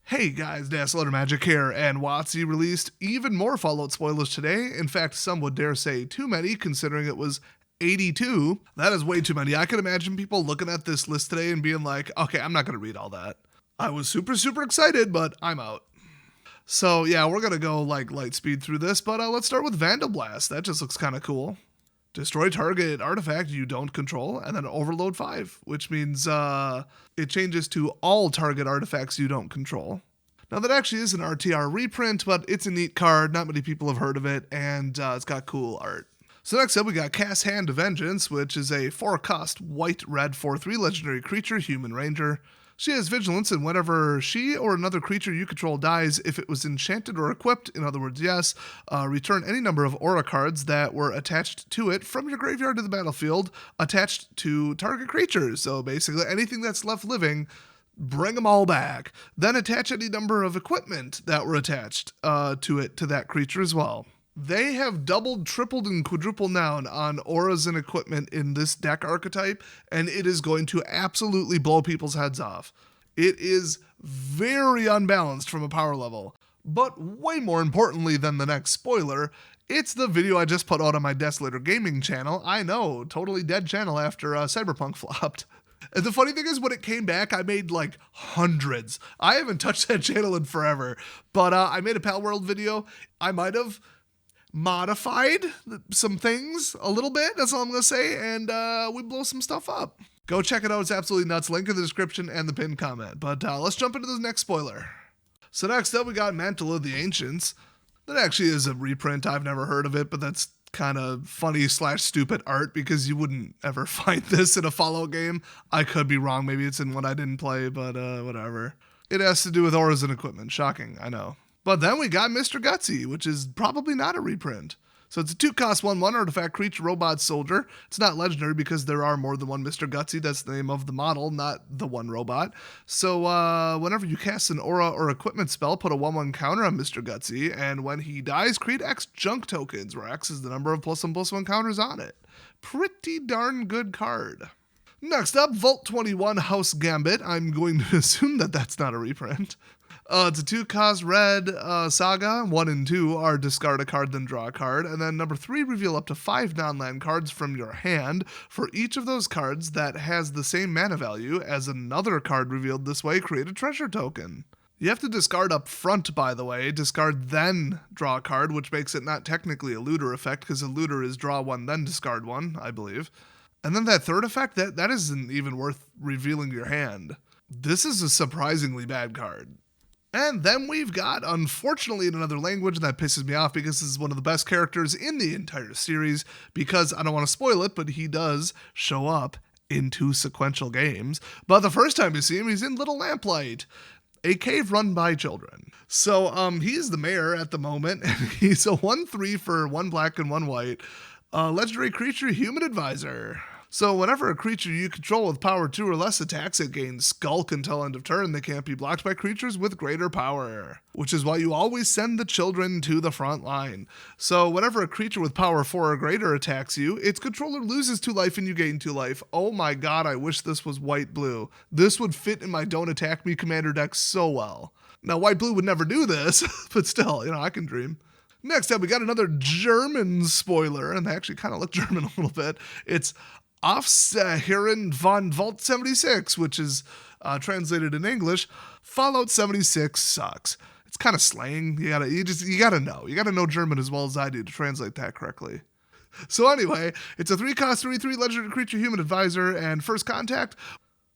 Hey guys, Dazzler Magic here, and WotC released even more Fallout spoilers today. In fact, some would dare say too many, considering it was 82. That is way too many. I can imagine people looking at this list today and being like, okay, I'm not going to read all that. I was super excited, but I'm out. So yeah, we're going to go like light speed through this, but let's start with Vandal Blast. That just looks kind of cool. Destroy target artifact you don't control, and then overload 5, which means it changes to all target artifacts you don't control. Now that actually is an RTR reprint, but it's a neat card, not many people have heard of it, and it's got cool art. So next up we got Cast Hand of Vengeance, which is a 4-cost white-red 4/3 legendary creature, human ranger. She has vigilance, and whenever she or another creature you control dies, if it was enchanted or equipped, in other words, yes, return any number of aura cards that were attached to it from your graveyard to the battlefield, attached to target creatures. So basically anything that's left living, bring them all back. Then attach any number of equipment that were attached to that creature as well. They have doubled, tripled, and quadrupled down on auras and equipment in this deck archetype, and it is going to absolutely blow people's heads off. It is very unbalanced from a power level, but way more importantly than the next spoiler, it's the video I just put out on my Desolator Gaming channel. I know, totally dead channel after Cyberpunk flopped. And the funny thing is, when it came back, I made like hundreds. I haven't touched that channel in forever, but I made a Pal World video. I might have modified some things a little bit, that's all I'm gonna say, and we blow some stuff up. Go check it out, it's absolutely nuts. Link in the description and the pinned comment. But let's jump into the next spoiler. So next up we got Mantle of the Ancients. That actually is a reprint. I've never heard of it, but that's kind of funny / stupid art because you wouldn't ever find this in a Fallout game. I could be wrong, maybe it's in one I didn't play, but whatever. It has to do with auras and equipment. Shocking, I know. But then we got Mr. Gutsy, which is probably not a reprint. So it's a 2-cost 1/1 artifact creature robot soldier. It's not legendary because there are more than one Mr. Gutsy. That's the name of the model, not the one robot. So whenever you cast an aura or equipment spell, put a 1/1 counter on Mr. Gutsy, and when he dies, create X junk tokens, where X is the number of +1/+1 counters on it. Pretty darn good card. Next up, Vault 21 House Gambit. I'm going to assume that that's not a reprint. It's a 2-cost red saga. 1 and 2 are discard a card, then draw a card. And then number 3, reveal up to 5 non-land cards from your hand. For each of those cards that has the same mana value as another card revealed this way, create a treasure token. You have to discard up front, by the way. Discard, then draw a card, which makes it not technically a looter effect, because a looter is draw 1, then discard 1, I believe. And then that third effect, that isn't even worth revealing your hand. This is a surprisingly bad card. And then we've got, unfortunately, in another language, that pisses me off because this is one of the best characters in the entire series, because I don't want to spoil it, but he does show up in 2 sequential games. But the first time you see him, he's in Little Lamplight, a cave run by children. So he's the mayor at the moment, and he's a 1/3 for 1 black and 1 white. Legendary creature, human advisor. So whenever a creature you control with power 2 or less attacks, it gains Skulk until end of turn. They can't be blocked by creatures with greater power, which is why you always send the children to the front line. So whenever a creature with power 4 or greater attacks you, its controller loses 2 life and you gain 2 life. Oh my god, I wish this was white-blue. This would fit in my Don't Attack Me commander deck so well. Now white-blue would never do this, but still, I can dream. Next up, we got another German spoiler, and they actually kind of look German a little bit. It's Aufseherin von Vault 76, which is translated in English, Fallout 76 sucks. It's kind of slang. You gotta know German as well as I do to translate that correctly. So anyway, it's a 3-cost 3/3 legendary creature, human advisor, and first contact.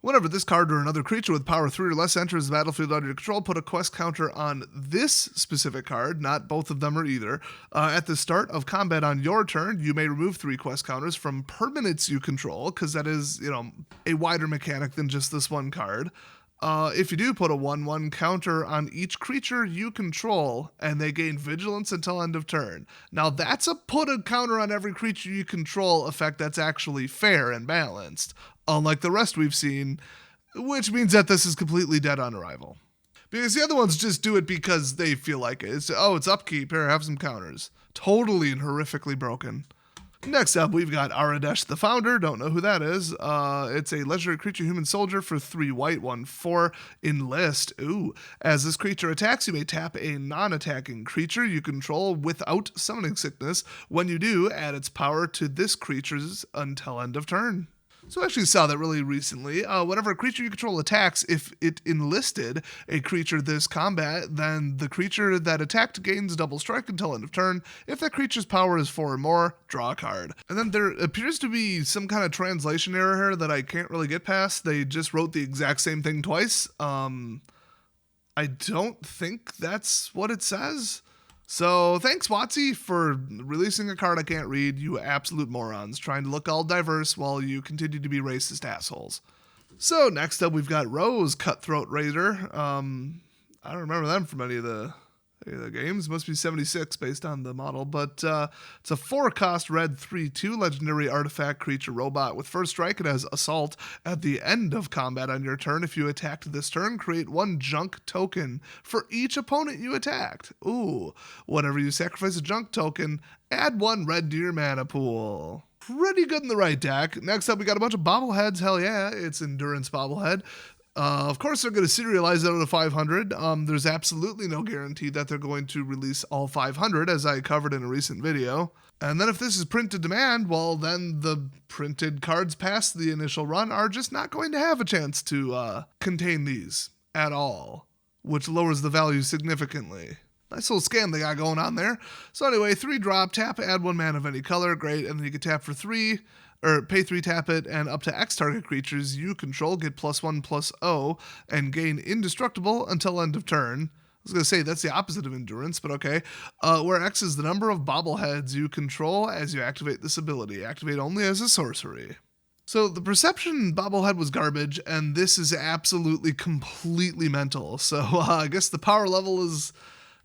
Whenever this card or another creature with power 3 or less enters the battlefield under your control, put a quest counter on this specific card, not both of them or either. At the start of combat on your turn, you may remove 3 quest counters from permanents you control, because that is, a wider mechanic than just this one card. If you do, put a 1/1 counter on each creature you control, and they gain vigilance until end of turn. Now that's a put a counter on every creature you control effect that's actually fair and balanced, unlike the rest we've seen, which means that this is completely dead on arrival. Because the other ones just do it because they feel like it. It's upkeep, here, have some counters. Totally and horrifically broken. Next up, we've got Aradesh the Founder. Don't know who that is. It's a legendary creature human soldier for 3 white, 1/4. Enlist. Ooh. As this creature attacks, you may tap a non-attacking creature you control without summoning sickness. When you do, add its power to this creature's until end of turn. So I actually saw that really recently. Whenever a creature you control attacks, if it enlisted a creature this combat, then the creature that attacked gains double strike until end of turn. If that creature's power is 4 or more, draw a card. And then there appears to be some kind of translation error here that I can't really get past. They just wrote the exact same thing twice. I don't think that's what it says. So thanks, WotC, for releasing a card I can't read, you absolute morons, trying to look all diverse while you continue to be racist assholes. So next up, we've got Rose, Cutthroat Raider. I don't remember them from any of the games. Must be 76 based on the model, but it's a 4-cost red 3/2 legendary artifact creature robot. With first strike, it has Assault. At the end of combat on your turn, if you attacked this turn, create 1 junk token for each opponent you attacked. Ooh, whenever you sacrifice a junk token, add 1 red to your mana pool. Pretty good in the right deck. Next up, we got a bunch of bobbleheads. Hell yeah, it's Endurance bobblehead. Of course, they're going to serialize out of 500. There's absolutely no guarantee that they're going to release all 500, as I covered in a recent video. And then if this is print to demand, well, then the printed cards past the initial run are just not going to have a chance to contain these at all, which lowers the value significantly. Nice little scam they got going on there. So anyway, 3 drop, tap, add 1 mana of any color, great, and then you can tap for 3, or pay 3, tap it, and up to X target creatures you control get +1/+0 and gain indestructible until end of turn. I was going to say that's the opposite of endurance, but okay. Where X is the number of bobbleheads you control as you activate this ability. Activate only as a sorcery. So the Perception bobblehead was garbage, and this is absolutely completely mental. So I guess the power level is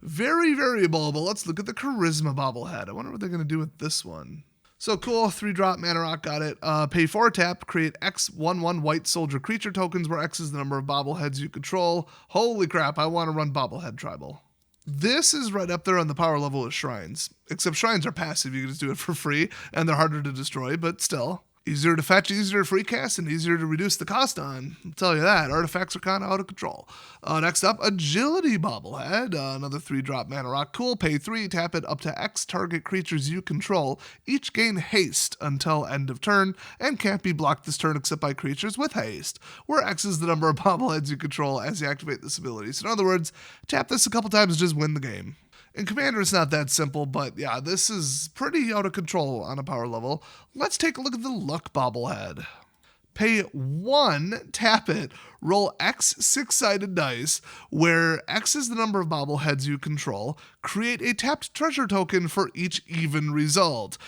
very variable, but let's look at the Charisma bobblehead. I wonder what they're going to do with this one. So cool, 3 drop, mana rock, got it. Pay 4 tap, create X 1/1 white soldier creature tokens where X is the number of bobbleheads you control. Holy crap, I want to run bobblehead tribal. This is right up there on the power level of Shrines. Except Shrines are passive, you can just do it for free, and they're harder to destroy, but still. Easier to fetch, easier to free cast, and easier to reduce the cost on. I'll tell you that. Artifacts are kind of out of control. Next up, Agility bobblehead. Another 3 drop mana rock. Cool. Pay 3, tap it up to X target creatures you control. Each gain haste until end of turn, and can't be blocked this turn except by creatures with haste, where X is the number of bobbleheads you control as you activate this ability. So in other words, tap this a couple times, just win the game. In Commander, it's not that simple, but yeah, this is pretty out of control on a power level. Let's take a look at the Luck bobblehead. Pay 1, tap it, roll X 6-sided dice, where X is the number of bobbleheads you control. Create a tapped treasure token for each even result.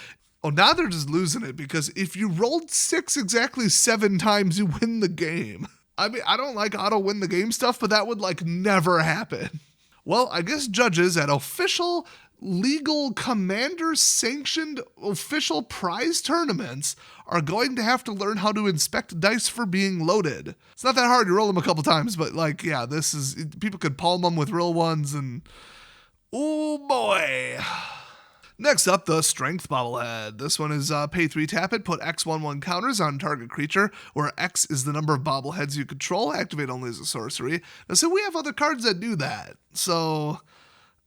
Oh, now they're just losing it, because if you rolled 6 exactly 7 times, you win the game. I mean, I don't like auto win the game stuff, but that would like never happen. Well, I guess judges at official, legal, commander-sanctioned official prize tournaments are going to have to learn how to inspect dice for being loaded. It's not that hard. You roll them a couple times, but like, yeah, this is, people could palm them with real ones, and oh boy. Next up, the Strength bobblehead. This one is pay 3, tap it, put X 1/1 counters on target creature, where X is the number of bobbleheads you control, activate only as a sorcery. Now, so we have other cards that do that. So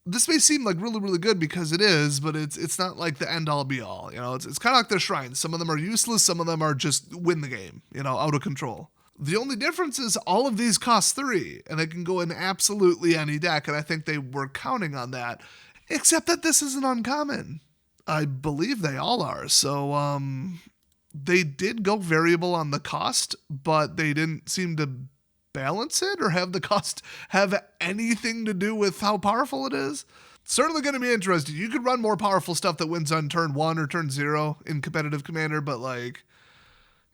this may seem like really, really good because it is, but it's not like the end-all be-all. You know, it's kind of like their shrines. Some of them are useless, some of them are just win the game, you know, out of control. The only difference is all of these cost 3, and they can go in absolutely any deck, and I think they were counting on that. Except that this is an uncommon. I believe they all are. So they did go variable on the cost, but they didn't seem to balance it or have the cost have anything to do with how powerful it is. Certainly going to be interesting. You could run more powerful stuff that wins on turn 1 or turn 0 in competitive Commander, but like,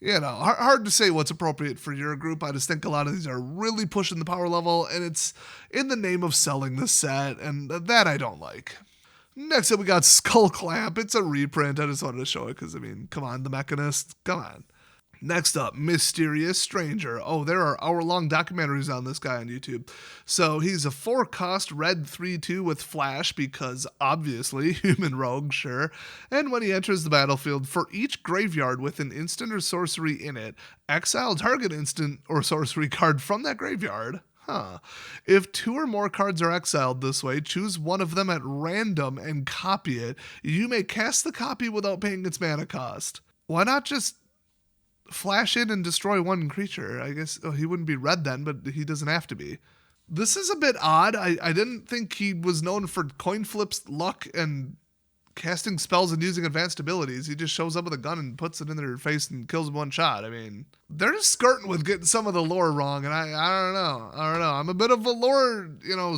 you know, hard to say what's appropriate for your group. I just think a lot of these are really pushing the power level, and it's in the name of selling the set, and that I don't like. Next up, we got Skull Clamp. It's a reprint. I just wanted to show it because, I mean, come on, the Mechanist. Come on. Next up, Mysterious Stranger. Oh, there are hour-long documentaries on this guy on YouTube. So he's a 4-cost red 3/2 with flash because obviously human rogue, sure. And when he enters the battlefield, for each graveyard with an instant or sorcery in it, exile target instant or sorcery card from that graveyard. If 2 or more cards are exiled this way, choose one of them at random and copy it. You may cast the copy without paying its mana cost. Why not just flash in and destroy one creature? I guess he wouldn't be red then, but he doesn't have to be. This is a bit odd. I didn't think he was known for coin flips, luck, and casting spells and using advanced abilities. He just shows up with a gun and puts it in their face and kills them one shot. I mean, they're just skirting with getting some of the lore wrong, and I don't know. I'm a bit of a lore,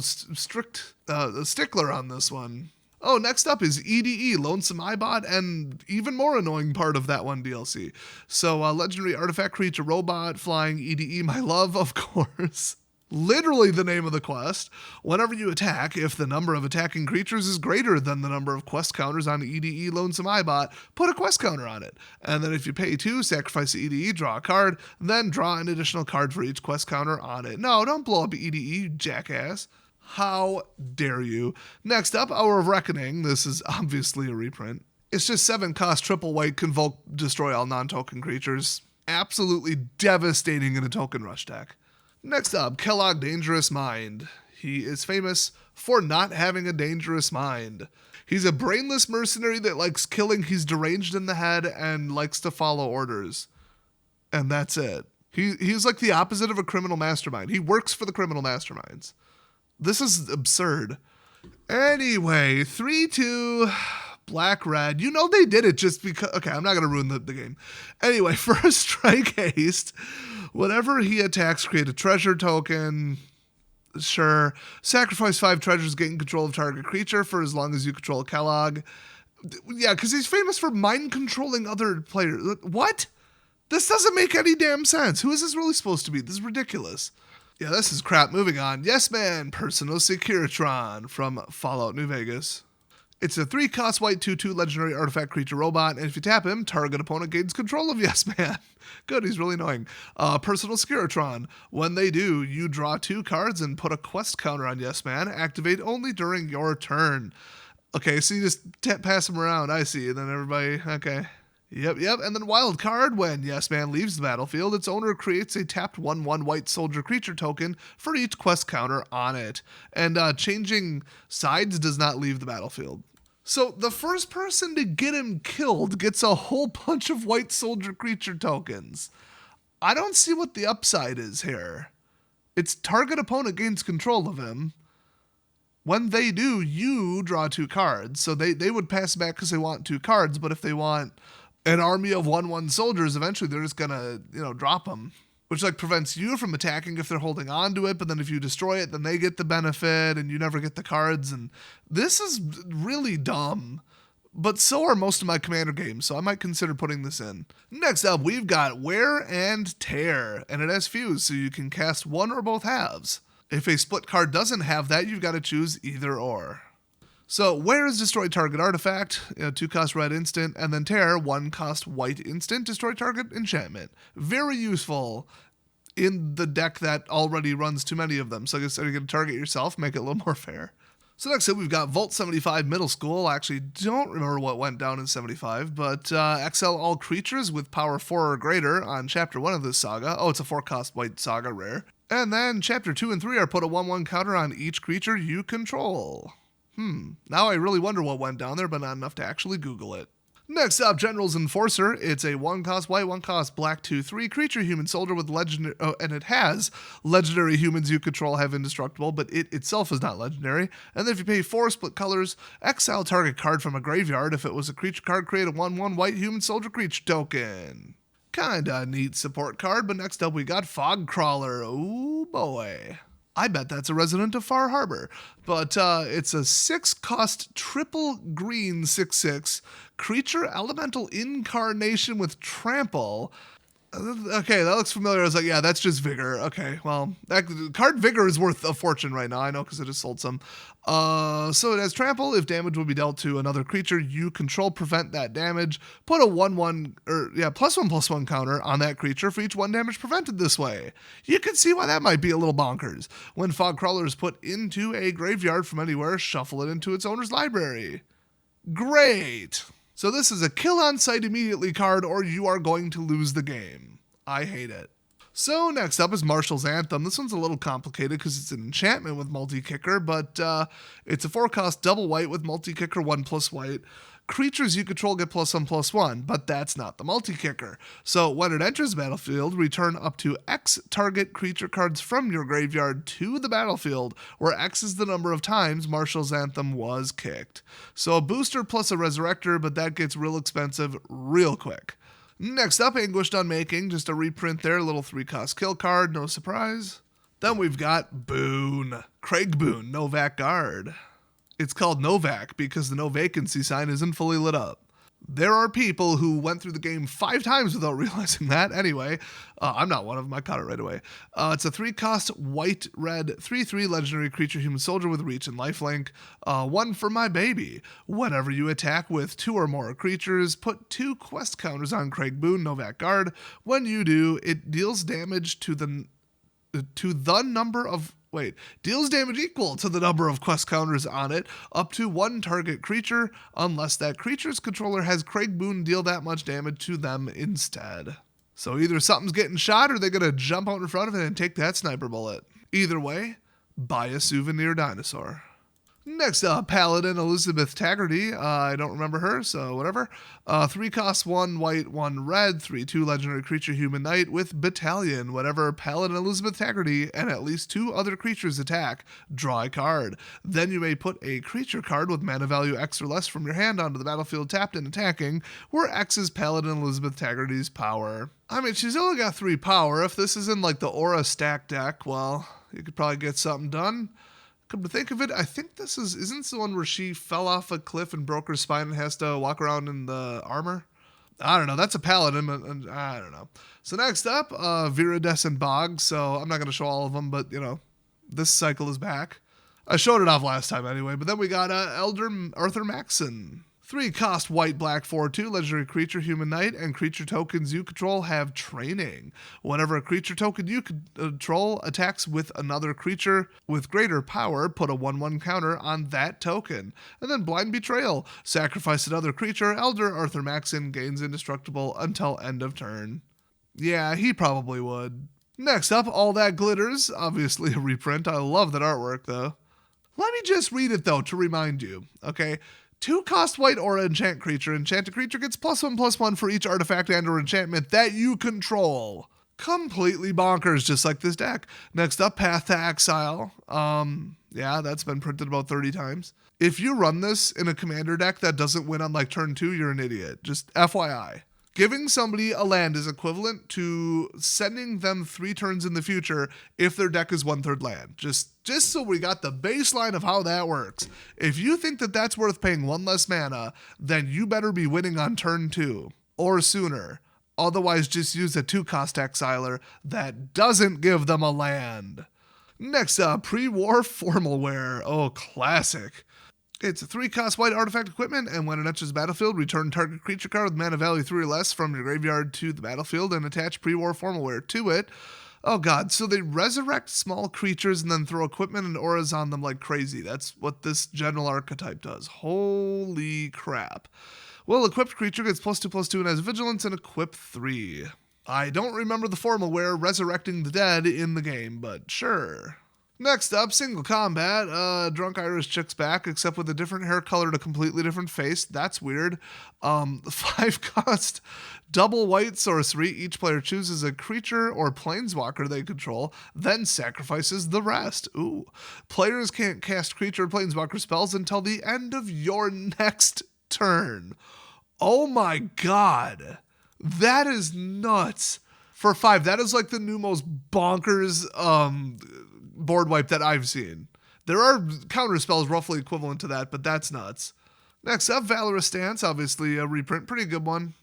strict stickler on this one. Oh, next up is EDE, Lonesome Eyebot, and even more annoying part of that one DLC. So, legendary artifact creature robot, flying EDE, my love, of course. Literally the name of the quest. Whenever you attack, if the number of attacking creatures is greater than the number of quest counters on EDE Lonesome Eyebot, put a quest counter on it. And then if you pay 2, sacrifice the EDE, draw a card, then draw an additional card for each quest counter on it. No, don't blow up EDE, you jackass. How dare you? Next up, Hour of Reckoning. This is obviously a reprint. It's just 7-cost triple white, convoke, destroy all non-token creatures. Absolutely devastating in a token rush deck. Next up, Kellogg Dangerous Mind. He is famous for not having a dangerous mind. He's a brainless mercenary that likes killing, he's deranged in the head, and likes to follow orders. And that's it. He's like the opposite of a criminal mastermind. He works for the criminal masterminds. This is absurd. Anyway, 3/2, black red. You know they did it just because. Okay, I'm not going to ruin the game. Anyway, first strike haste. Whenever he attacks, create a treasure token. Sure. Sacrifice 5 treasures, gain control of target creature for as long as you control Kellogg. Yeah, because he's famous for mind controlling other players. What? This doesn't make any damn sense. Who is this really supposed to be? This is ridiculous. Yeah, this is crap. Moving on. Yes Man, Personal Securitron from Fallout New Vegas. It's a 3-cost white 2/2 legendary artifact creature robot, and if you tap him, target opponent gains control of Yes Man. Good, he's really annoying. Personal Securitron. When they do, you draw 2 cards and put a quest counter on Yes Man. Activate only during your turn. Okay, so you just pass him around. I see. And then everybody, okay. Yep. And then wild card, when Yes Man leaves the battlefield, its owner creates a tapped 1/1 white soldier creature token for each quest counter on it. And changing sides does not leave the battlefield. So the first person to get him killed gets a whole bunch of white soldier creature tokens. I don't see what the upside is here. Its target opponent gains control of him. When they do, you draw 2 cards. So they would pass back because they want 2 cards, but if they want an army of 1/1 soldiers, eventually they're just gonna, drop them. Which prevents you from attacking if they're holding on to it, but then if you destroy it, then they get the benefit and you never get the cards. And this is really dumb. But so are most of my commander games, so I might consider putting this in. Next up, we've got Wear and Tear, and it has fuse, so you can cast one or both halves. If a split card doesn't have that, you've got to choose either or. So Wear is destroy target artifact, 2-cost red instant, and then Tear, 1-cost white instant, destroy target enchantment. Very useful in the deck that already runs too many of them. So I guess you're going to target yourself, make it a little more fair. So next up, we've got Vault 75 Middle School. I actually don't remember what went down in 75, but exile all creatures with power 4 or greater on Chapter 1 of this saga. Oh, it's a 4-cost white saga rare. And then Chapter 2 and 3 are put a 1/1 counter on each creature you control. Now I really wonder what went down there, but not enough to actually Google it. Next up, General's Enforcer. It's a 1-cost white, 1-cost black 2/3 creature human soldier with legendary, and it has legendary humans you control have indestructible, but it itself is not legendary. And then if you pay 4 split colors, exile target card from a graveyard. If it was a creature card, create a 1/1 white human soldier creature token. Kinda neat support card, but next up we got Fog Crawler. Oh boy. I bet that's a resident of Far Harbor. But it's a 6-cost triple green 6/6 creature elemental incarnation with trample. Okay, that looks familiar. I was like, yeah, that's just Vigor. Okay, well, that card Vigor is worth a fortune right now. I know because I just sold some. So it has trample. If damage will be dealt to another creature you control, prevent that damage. Put a +1/+1 counter on that creature for each 1 damage prevented this way. You can see why that might be a little bonkers. When Fog Crawler is put into a graveyard from anywhere, shuffle it into its owner's library. Great. So this is a kill on sight immediately card or you are going to lose the game. I hate it. So next up is Martial's Anthem. This one's a little complicated because it's an enchantment with multi-kicker, but it's a 4-cost double white with multi-kicker 1+white. Creatures you control get +1/+1, but that's not the multi-kicker. So when it enters the battlefield, return up to X target creature cards from your graveyard to the battlefield, where X is the number of times Martial's Anthem was kicked. So a booster plus a resurrector, but that gets real expensive real quick. Next up, Anguished Unmaking, just a reprint there, a little 3-cost kill card, no surprise. Then we've got Boone, Craig Boone, Novak Guard. It's called Novak because the no vacancy sign isn't fully lit up. There are people who went through the game 5 times without realizing that. Anyway, I'm not one of them. I caught it right away. It's a 3-cost white-red 3/3 legendary creature human soldier with reach and lifelink. 1 for my baby. Whenever you attack with 2 or more creatures, put 2 quest counters on Craig Boone, Novak Guard. When you do, it deals damage deals damage equal to the number of quest counters on it, up to 1 target creature, unless that creature's controller has Craig Boone deal that much damage to them instead. So either something's getting shot or they're going to jump out in front of it and take that sniper bullet. Either way, buy a souvenir dinosaur. Next up, Paladin Elizabeth Taggarty. I don't remember her, so whatever. 3-cost 1 white, 1 red, 3/2 legendary creature human knight with Battalion. Whenever Paladin Elizabeth Taggarty and at least 2 other creatures attack, draw a card. Then you may put a creature card with mana value X or less from your hand onto the battlefield tapped and attacking, where X is Paladin Elizabeth Taggarty's power. I mean, she's only got 3 power. If this is in like the Aura stack deck, well, you could probably get something done. Come to think of it, I think this isn't this the one where she fell off a cliff and broke her spine and has to walk around in the armor? I don't know. That's a paladin. I don't know. So next up, Viridescent Bog. So I'm not going to show all of them, but, this cycle is back. I showed it off last time anyway. But then we got Elder Arthur Maxson. 3-cost white black 4/2 legendary creature human knight, and creature tokens you control have training. Whenever a creature token you control attacks with another creature with greater power, put a 1/1 counter on that token. And then Blind Betrayal. Sacrifice another creature. Elder Arthur Maxson gains indestructible until end of turn. Yeah, he probably would. Next up, All That Glitters. Obviously a reprint. I love that artwork though. Let me just read it though to remind you. Okay. 2-cost white aura enchant creature. Enchanted creature gets +1/+1 for each artifact and or enchantment that you control. Completely bonkers, just like this deck. Next up, Path to Exile. Yeah, that's been printed about 30 times. If you run this in a commander deck that doesn't win on like turn 2, you're an idiot. Just FYI. Giving somebody a land is equivalent to sending them 3 turns in the future if their deck is 1/3 land. Just so we got the baseline of how that works. If you think that that's worth paying 1 less mana, then you better be winning on turn 2 or sooner. Otherwise, just use a 2-cost Exiler that doesn't give them a land. Next up, Pre-War Formal Wear. Oh, classic. It's a 3-cost white artifact equipment, and when it enters the battlefield, return target creature card with mana value 3 or less from your graveyard to the battlefield and attach Pre-War Formal Wear to it. Oh god, so they resurrect small creatures and then throw equipment and auras on them like crazy. That's what this general archetype does. Holy crap. Well, equipped creature gets +2/+2 and has vigilance and equip 3. I don't remember the Formal Wear resurrecting the dead in the game, but sure. Next up, single combat. Drunk Irish chick's back, except with a different hair color and a completely different face. That's weird. 5-cost double white sorcery. Each player chooses a creature or planeswalker they control, then sacrifices the rest. Ooh. Players can't cast creature or planeswalker spells until the end of your next turn. Oh my god. That is nuts. For 5, that is like the new most bonkers board wipe that I've seen. There are counter spells roughly equivalent to that, but that's nuts. Next up, Valorous Stance, obviously a reprint, pretty good one,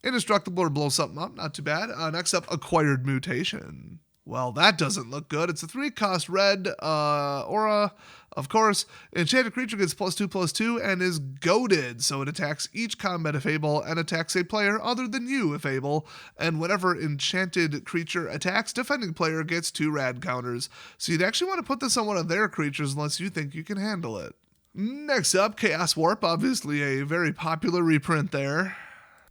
Indestructible or blow something up, not too bad. Next up, Acquired Mutation. Well, that doesn't look good. It's a 3-cost red aura. Of course, enchanted creature gets +2/+2 and is goaded, so it attacks each combat if able and attacks a player other than you if able. And whenever enchanted creature attacks, defending player gets 2 rad counters. So you'd actually want to put this on one of their creatures unless you think you can handle it. Next up, Chaos Warp, obviously a very popular reprint there.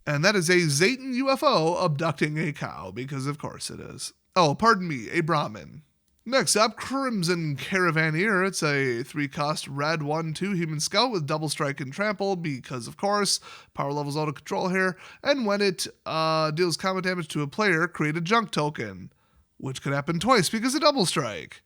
And that is a Zayton UFO abducting a cow, because of course it is. Oh, pardon me, a Brahmin. Next up, Crimson Caravaneer. It's a 3-cost red 1/2 human scout with double strike and trample, because of course, power level's out of control here. And when it deals combat damage to a player, create a junk token, which could happen twice because of double strike.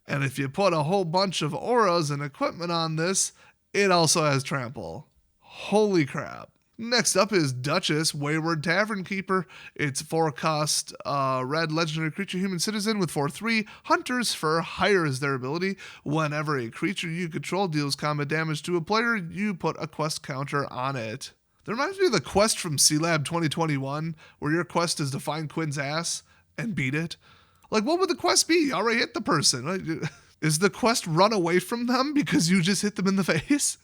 And if you put a whole bunch of auras and equipment on this, it also has trample. Holy crap. Next up is Duchess, Wayward Tavern Keeper. It's 4-cost red legendary creature human citizen with 4/3. Hunter's Fur hires their ability. Whenever a creature you control deals combat damage to a player, you put a quest counter on it. That reminds me of the quest from C-Lab 2021, where your quest is to find Quinn's ass and beat it. Like, what would the quest be? You already hit the person. Is the quest run away from them because you just hit them in the face?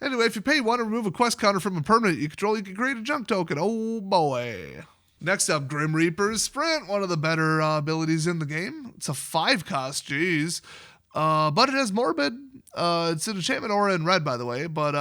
Anyway, if you pay 1 to remove a quest counter from a permanent you control, you can create a junk token. Oh boy. Next up, Grim Reaper's Sprint, one of the better abilities in the game. It's a 5-cost, geez. But it has Morbid. It's an enchantment aura in red, by the way, but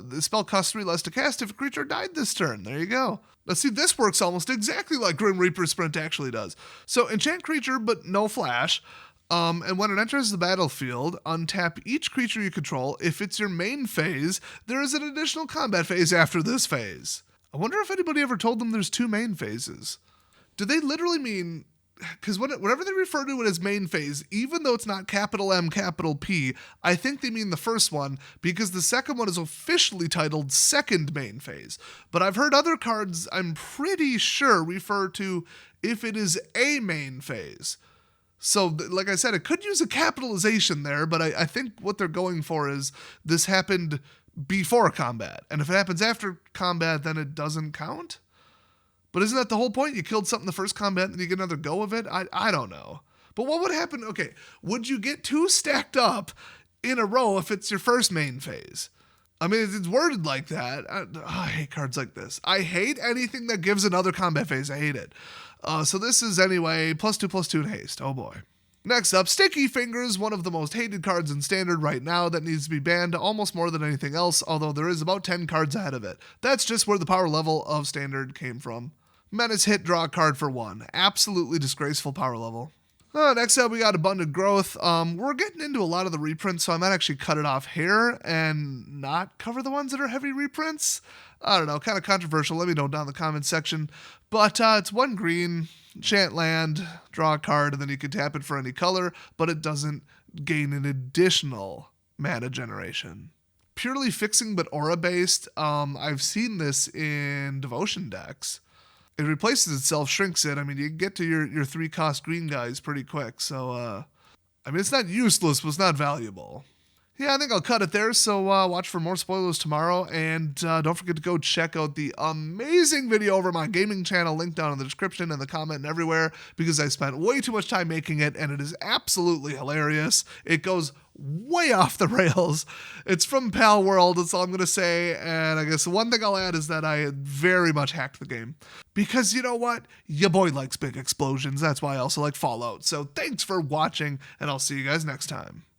the spell costs 3 less to cast if a creature died this turn. There you go. Now see, this works almost exactly like Grim Reaper's Sprint actually does. So enchant creature, but no flash. And when it enters the battlefield, untap each creature you control. If it's your main phase, there is an additional combat phase after this phase. I wonder if anybody ever told them there's 2 main phases. Do they literally mean... Because whenever they refer to it as main phase, even though it's not capital M, capital P, I think they mean the first one, because the second one is officially titled second main phase. But I've heard other cards, I'm pretty sure, refer to if it is a main phase. So, like I said, it could use a capitalization there, but I think what they're going for is this happened before combat. And if it happens after combat, then it doesn't count? But isn't that the whole point? You killed something the first combat, and then you get another go of it? I don't know. But what would happen? Okay, would you get 2 stacked up in a row if it's your first main phase? I mean, it's worded like that. I hate cards like this. I hate anything that gives another combat phase. I hate it. So this is anyway, +2/+2 in haste. Oh boy. Next up, Sticky Fingers, one of the most hated cards in Standard right now that needs to be banned almost more than anything else, although there is about 10 cards ahead of it. That's just where the power level of Standard came from. Menace hit, draw a card for 1. Absolutely disgraceful power level. Next up, we got Abundant Growth. We're getting into a lot of the reprints, so I might actually cut it off here and not cover the ones that are heavy reprints. I don't know, kind of controversial. Let me know down in the comments section. But it's 1 green, enchant land, draw a card, and then you can tap it for any color, but it doesn't gain an additional mana generation. Purely fixing but aura-based. I've seen this in Devotion decks. It replaces itself, shrinks it. I mean, you can get to your 3-cost green guys pretty quick. So, I mean, it's not useless, but it's not valuable. Yeah, I think I'll cut it there. So watch for more spoilers tomorrow. And don't forget to go check out the amazing video over my gaming channel, linked down in the description and the comment and everywhere, because I spent way too much time making it, and it is absolutely hilarious. It goes way off the rails. It's from Pal World, that's all I'm going to say. And I guess the one thing I'll add is that I very much hacked the game. Because you know what? Your boy likes big explosions. That's why I also like Fallout. So thanks for watching, and I'll see you guys next time.